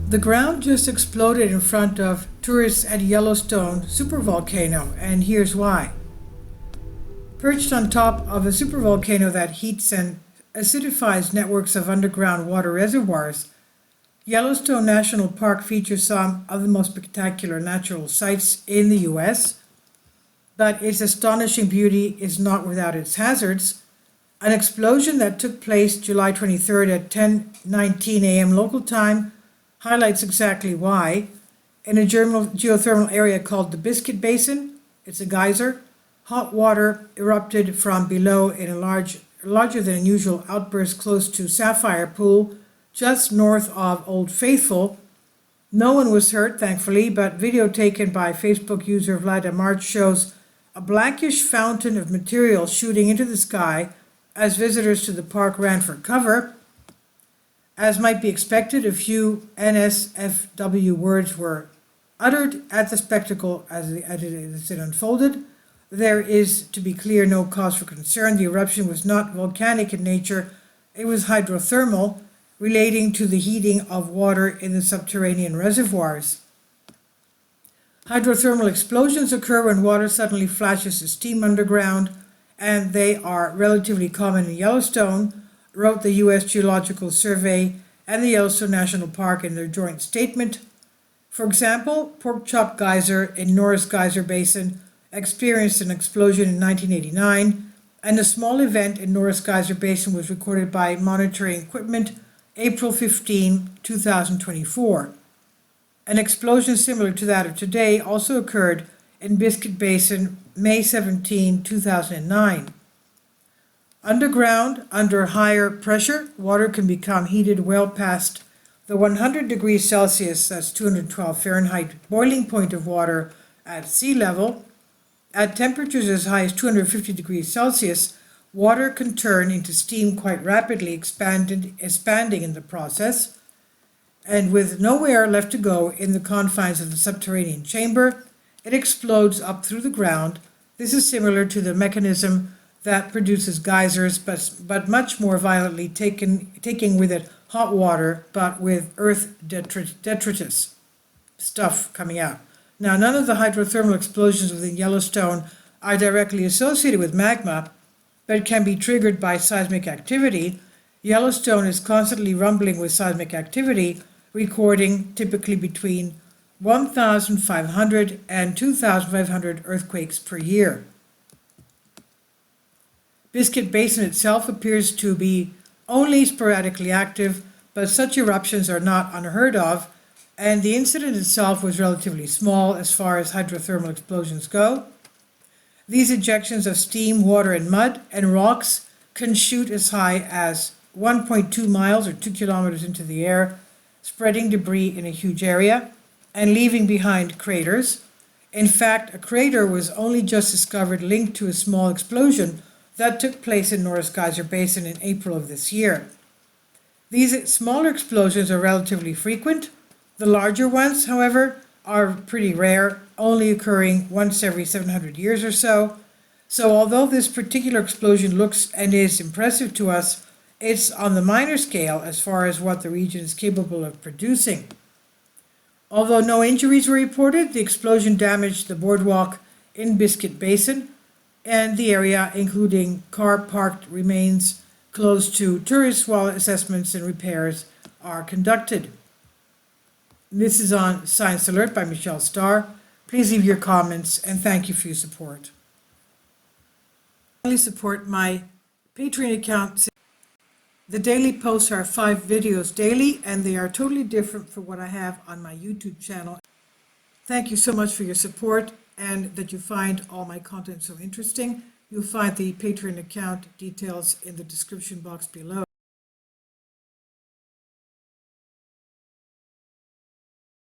The ground just exploded in front of tourists at Yellowstone Supervolcano, and here's why. Perched on top of a supervolcano that heats and acidifies networks of underground water reservoirs, Yellowstone National Park features some of the most spectacular natural sights in the US, but its astonishing beauty is not without its hazards. An explosion that took place July 23rd at 10:19 a.m. local time highlights exactly why. In a geothermal area called the Biscuit Basin, it's a geyser, hot water erupted from below in a larger than usual outburst close to Sapphire Pool, just north of Old Faithful. No one was hurt, thankfully, but video taken by Facebook user Vlada March shows a blackish fountain of material shooting into the sky as visitors to the park ran for cover. As might be expected, a few NSFW words were uttered at the spectacle as it unfolded. There is, to be clear, no cause for concern. The eruption was not volcanic in nature. It was hydrothermal, relating to the heating of water in the subterranean reservoirs. Hydrothermal explosions occur when water suddenly flashes to steam underground, and they are relatively common in Yellowstone, wrote the U.S. Geological Survey and the Yellowstone National Park in their joint statement. For example, Pork Chop Geyser in Norris Geyser Basin experienced an explosion in 1989, and a small event in Norris Geyser Basin was recorded by monitoring equipment April 15, 2024. An explosion similar to that of today also occurred in Biscuit Basin May 17, 2009. Underground, under higher pressure, water can become heated well past the 100 degrees Celsius, that's 212 Fahrenheit, boiling point of water at sea level. At temperatures as high as 250 degrees Celsius, water can turn into steam quite rapidly, expanding in the process. And with no air left to go in the confines of the subterranean chamber, it explodes up through the ground. This is similar to the mechanism that produces geysers, but much more violently, taking with it hot water, but with earth detritus stuff coming out. Now, none of the hydrothermal explosions within Yellowstone are directly associated with magma, but can be triggered by seismic activity. Yellowstone is constantly rumbling with seismic activity, recording typically between 1,500 and 2,500 earthquakes per year. Biscuit Basin itself appears to be only sporadically active, but such eruptions are not unheard of, and the incident itself was relatively small as far as hydrothermal explosions go. These ejections of steam, water, and mud and rocks can shoot as high as 1.2 miles or 2 kilometers into the air, spreading debris in a huge area and leaving behind craters. In fact, a crater was only just discovered linked to a small explosion that took place in Norris Geyser Basin in April of this year. These smaller explosions are relatively frequent. The larger ones, however, are pretty rare, only occurring once every 700 years or so. So although this particular explosion looks and is impressive to us, it's on the minor scale as far as what the region is capable of producing. Although no injuries were reported, the explosion damaged the boardwalk in Biscuit Basin and the area, including car parked remains close to tourists while assessments and repairs are conducted. This is on Science Alert by Michelle Starr. Please leave your comments and thank you for your support. Please support my Patreon account. The daily posts are 5 videos daily, and they are totally different from what I have on my YouTube channel. Thank you so much for your support and that you find all my content so interesting. You'll find the Patreon account details in the description box below.